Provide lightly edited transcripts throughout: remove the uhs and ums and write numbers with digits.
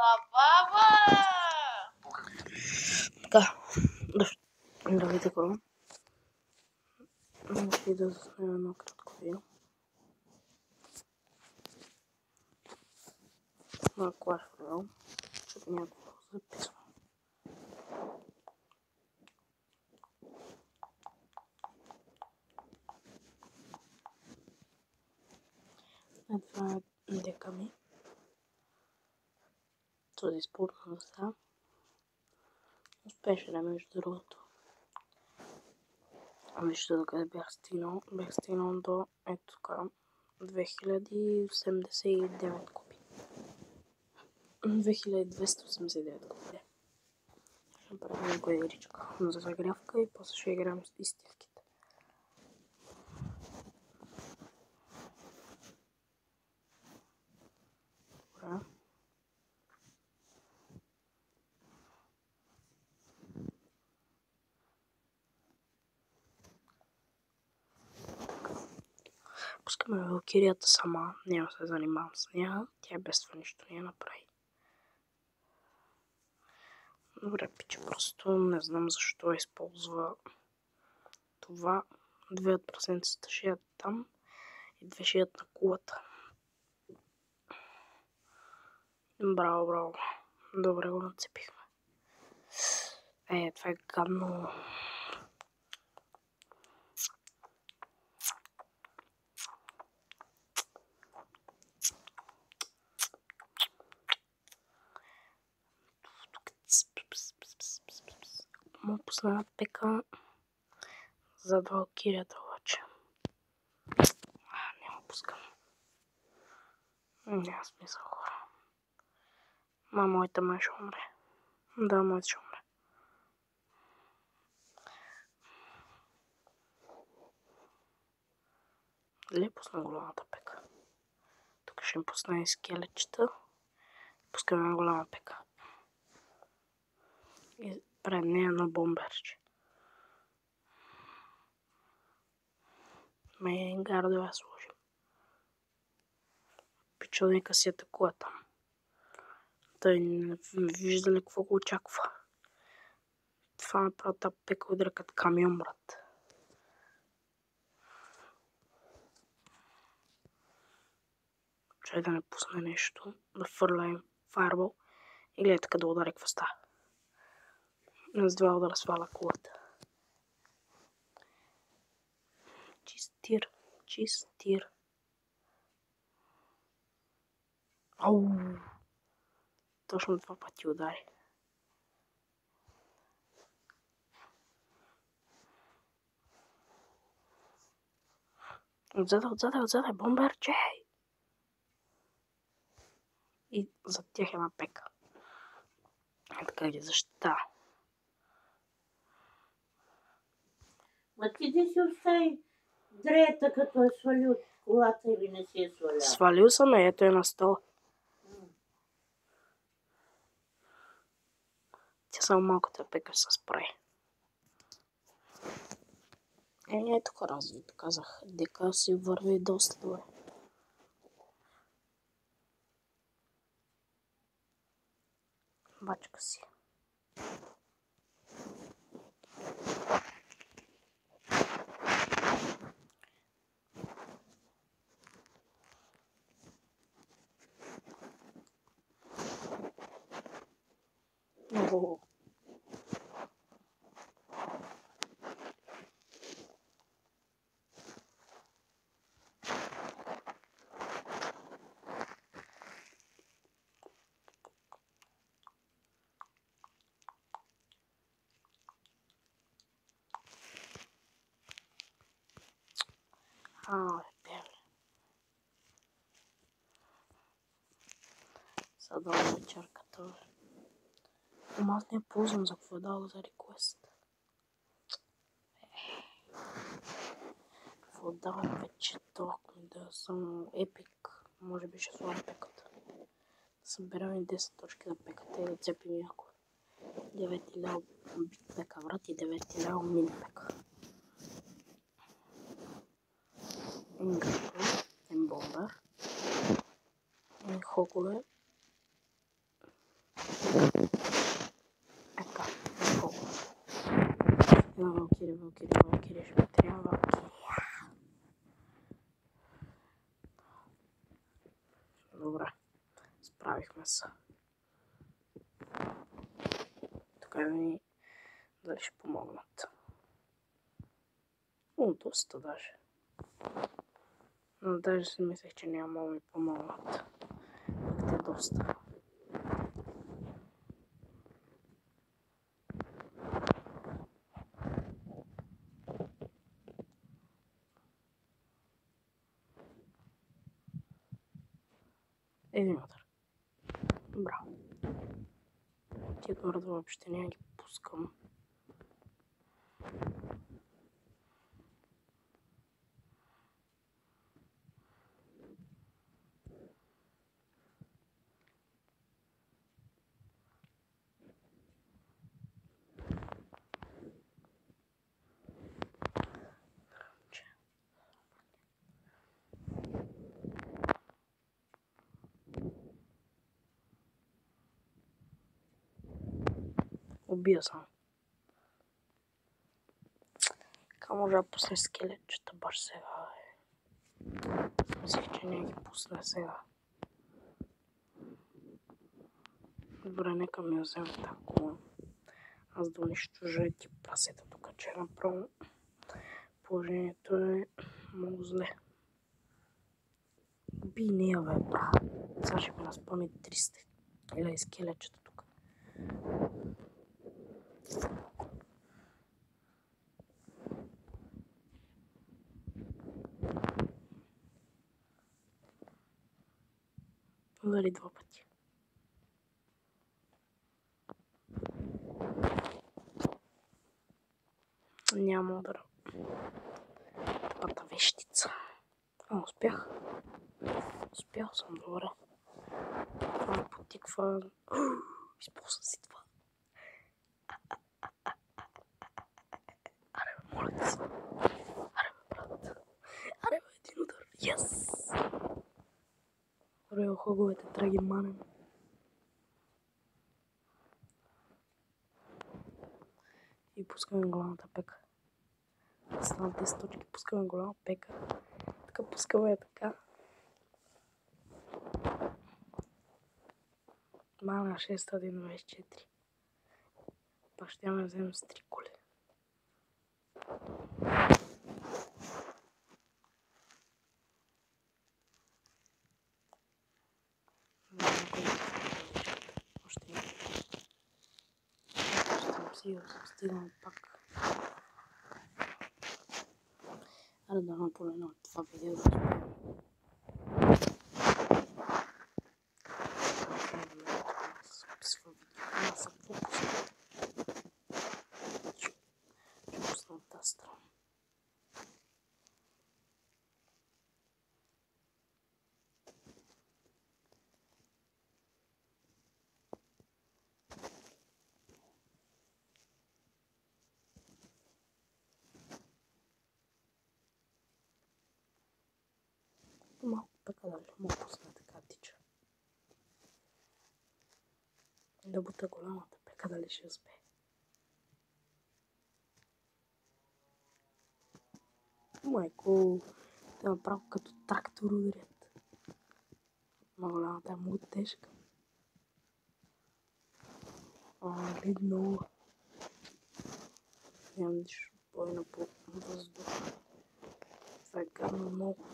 Баба! Така, здравейте хора. Ще да заснем едно кратко видео. На Clash Royale, защото някакво записвам. Това е дека ми. Този спорт на сега. Успешен е между другото. Вижте до къде бях стигнал. Бях стигнал до ето така 2089 купи. 2289 купи. Ще направим някоя игричка за загрявка и после ще играем с изтивките. Добре. Пускаме Валкирията сама, няма се занимавам с нея, тя без това нищо не я направи. Добре, пича, просто не знам защо използва това. 2 от прасенцата шият там и 2 шият на кулата. Браво, браво. Добре го нацепихме. Това е гадно. Му пусна пека за Валкирията обаче. Няма пускам. Няма смисъл, хора. Моята май ще умре. Да, моята ще умре. Дали пусна голямата пека? Тук ще им пусна и скелетчета. Пускаме голяма пека. И пред нея едно бомберче. Мейн гардове сложим. Пичовника си атакува там. Той не вижда ли какво го очаква. Това направо тази пека удря като камион, брат. Чай да не пусне нещо, да фърля им фаербол и гледай така да удари какво става. С 2 удара сваля кулата. Чистир, чистир. Ау! Точно 2 пъти удари. Отзаде, бомберче! И зад тях една пека. Така ги защита. Ма ти да си остави дреята, като е свалил от колата или не си е свалял? Свалил съм, ето е на стол. Тя само малката пека се спре. Ето хора, казах, дека си върви доста добре. Бачка си. Много. Сега да вечерката. Ама аз не ползвам за какво дал за реквест. Какво давам вече толкова да съм епик. Може би ще слагам пеката. Да съберем и 10 точки за пеката и да цепим някой. 9 лева бит пека, брат, и 9 лева мини пека. Бомбер. Хокове. Ека, let's go. Една Валкирия, ще ми трябва Валкирия. Добре, справихме се. Така ми дали ще помогнат. Доста даже. Но даже си мислех, че няма да ми помогнат. Пък те доста. Един удар. Браво. Тия горда въобще няма ги пускам. Убия съм. Така може да пусне скелетчета баш сега, бе. Мислих, че не ги пусне сега. Добре, нека ми вземе тако. Аз да унищожа ти прасета тук, че направо положението е много зле. Би нея, бе, бра. Сега ще ми разпълни 300. Или скелетчета тук. Удари 2 пъти. Няма удара. Тъпата вещица. Успях. Успял съм, добре. Това ме потиква. Използвам си това. Аре, бе, моля ти се. Аре, бе, брат. Аре, бе, един удар. Yes! Добре, хоговете трябва ги манем. И пускаме голямата пека. Стана 10 точки, пускаме голяма пека. Така пускаме така. Мана 624. Пак ще ме вземем с 3 коли. Още не. Ще съм стигнал пак. Аре да ме поне на това видео да успеем. Малко така дали мога пусна така тича. Да бута голямата пека дали ще успее. Майко, те направо като трактор ударят. Но голямата е много тежка. Видно. Нямам нищо бойно по въздуха. Това е гадно много.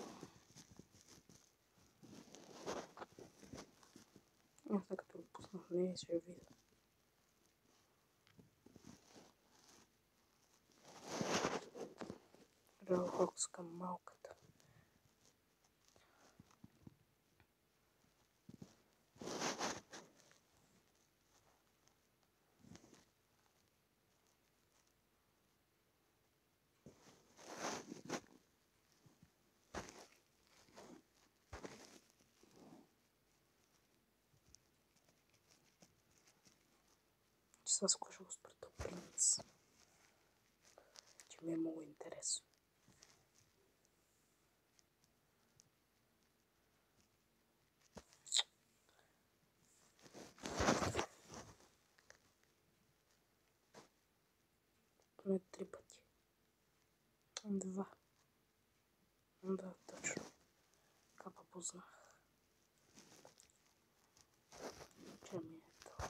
Аз така като го пуснах нея ще я видя. Релхокс към малката. Че сега скоро го спра този принц. Че ми е много интересно. поне 3 пъти. 2. Да, точно. Това познах. Че ми е това?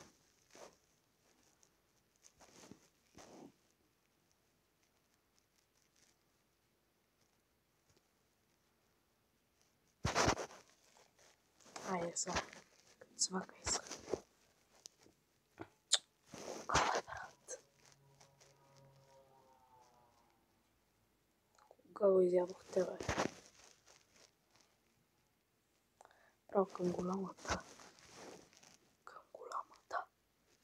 Айде сега. Цвакай се. Кога, брат? Кога го изядохте, бе? Право към голямата. Към голямата.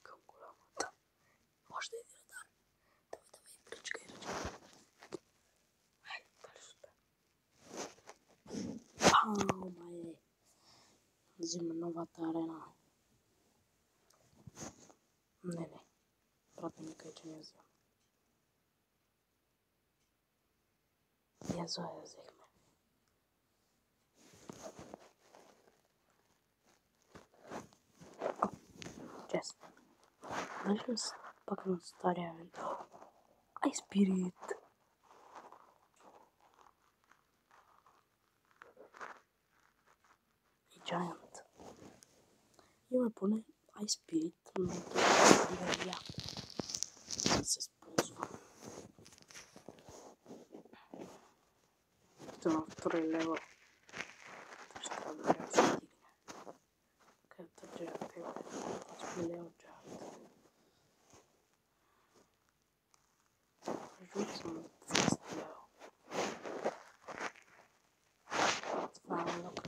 Към голямата. Още един удар. Давай, причкай ръчка. Хайде, дали ще успея. Ау, майде. Взима новата арена. Не. Брат не ми кай, че не я взимам. Я взехме. Честно. Вършим се пак на стария евент. Ай, Спирит! И Giant. Има поне Ай, Спирит, но това е яко. Да се използва. Това на втори левел. Ще трябва да я стигне. Където Giant е. Аз милион Giant. Жут съм на first level. Това е лока.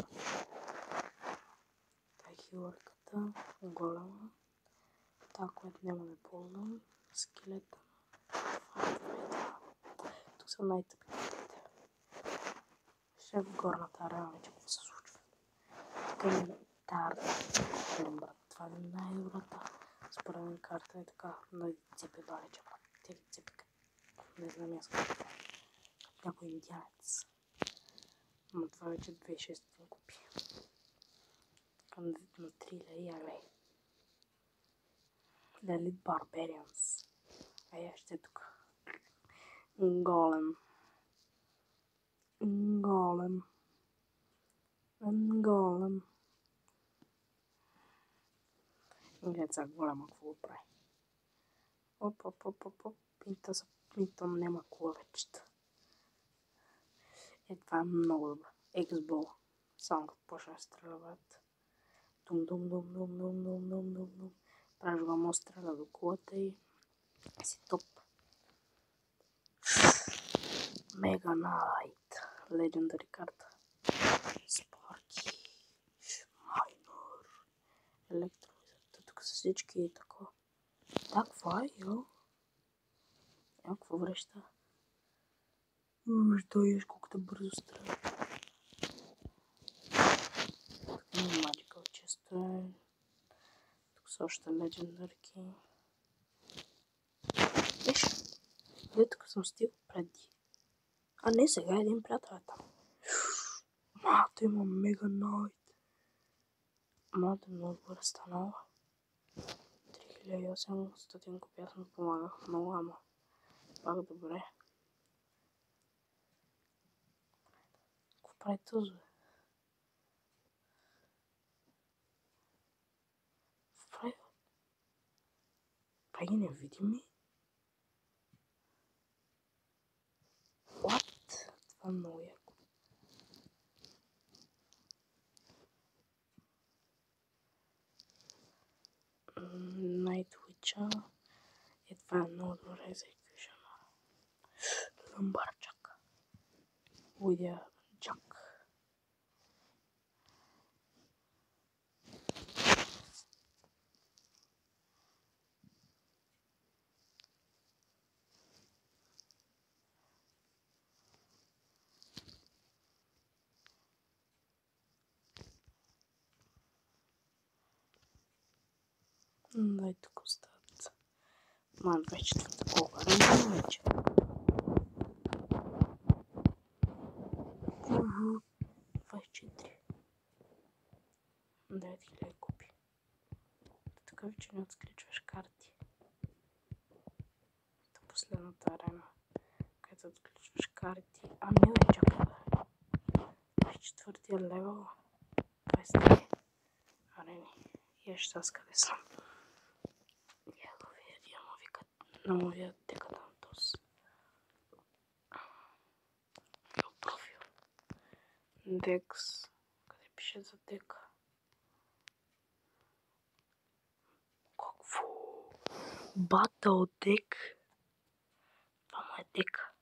Това е хилърката, голема. Това, което няма да ползвам. Скелета. Това е това. Тук са най-тъпите. Ще в горната арена вече какво се случва. Тук е брат. Това е най-добрата. Според мен карта е така. Да цепи далече, брат. Те ги цепи. Не знам аз как. Някой индианец. Но това вече 2600 купи. Към на 3000 лей. Elite Barbarians. Ай, ще е тук. Голем. Глед сега голема какво го прави. Оп. Пинтом няма клавечета. Това е много добре. Ексбол. Само като почне да стреля, брат. Дум. Правиш го му стреля до кулата и си топ. Мега Найт. Легендари карта. Спарки. Майнор. Електровизорта. Тук са всички и тако. Каква е, йо? Някаква връща. Що еш колкото бързо стреля. Тук има Magical Chester. Тук са още легендарки. Виж, гледай, тук съм стигал преди. А не, сега е един приятел е там. Мато има Мега Найт. Мато е много добре станала. 3800 купи, аз му помагах много, ама пак добре. Какво прави този, бе? Какво прави, бе? Прави ги невидими? What? Това е много яко. Night Witch. И това е много добре execution. Lumberjack. Уидя Джак. Дай тук остават. Ман 24 колко е вече. 24. 9000 купи. Така вече не отскричваш карти. последната арена, където отключваш карти. А не, бе, чакай, бе. 24-тия левел. 20 арени. И ще сега къде съм. Я го видя, новия Декадантос. Профил. Декс. Къде пише за дека? Какво? Батъл дек? Това му е дека.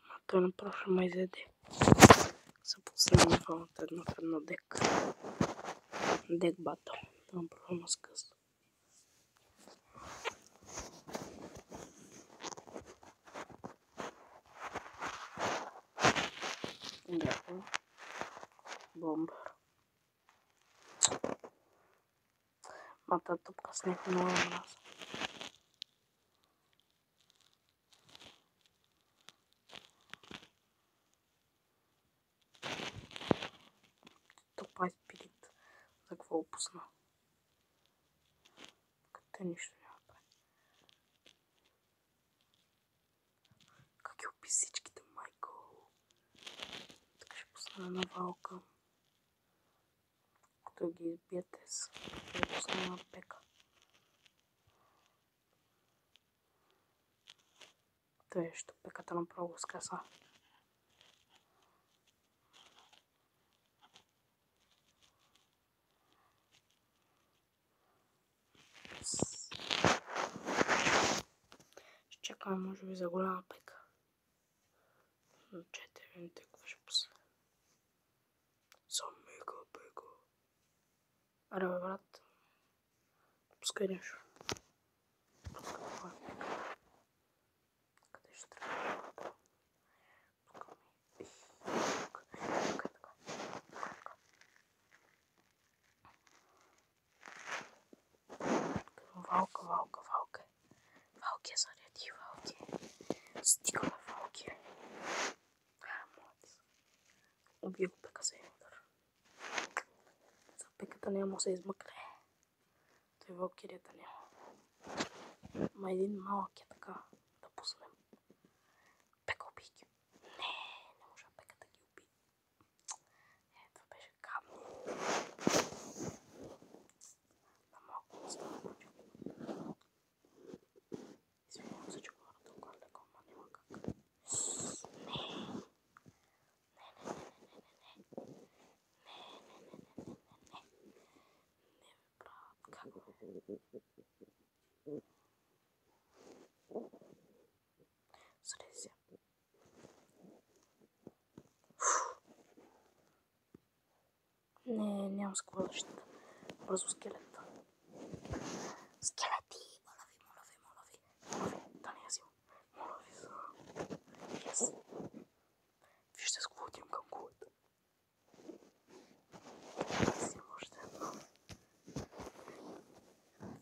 А той направо ще ме изеде. Се пусна на фалата едно в едно дек. Дек батъл. Това направо ме скъса. Дякую. Бомбър. Мата топка с него много мраза. Топа е спирит. За какво опусна? Като нищо няма прави. Как ги опи всичките, майко? Така ще пусна една валка. Като ги избиете с... Ще пусна една пека. Той ще пеката направо го скъса. Ще чакаме, може би, за голяма пека. Но чете, видите какво ще пусне. За мега пека. Аре, бе, брат. Пускай нещо. Пускай това е пека. Къде ще трябва да... Пускай ми. Така. Валка. Валки, заряди, валки. Стига на валки. Молодец. Уби го пека за един удар. За пеката няма да се измъкне. Той валкирията няма. Ма един малък е така да пуснем. Пека уби ги. Не може пека да ги уби. Това беше камно. На малко остава почва. Извинявам се, че говоря толкова леко, но няма как. Не, брат, как го? Среди се. Не, нямам с какво да защита. Бързо скелет. Скелети! Моля ви, да не я взимам. Моля ви за... Yes. Вижте с какво отивам към кулата. Си още едно.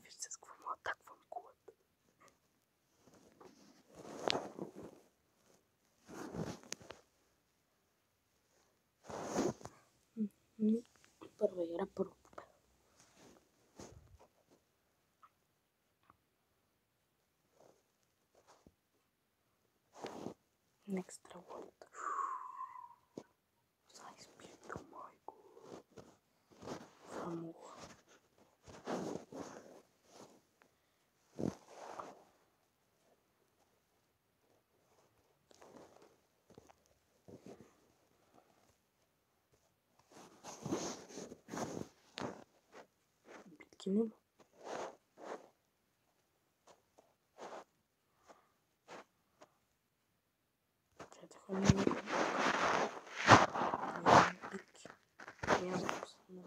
Вижте с какво му атаквам кулата. Първа игра, първо победа. Next reward. За изпито, майко. Фамула. Битки нема. Четаха ми битки. Няма да пусна.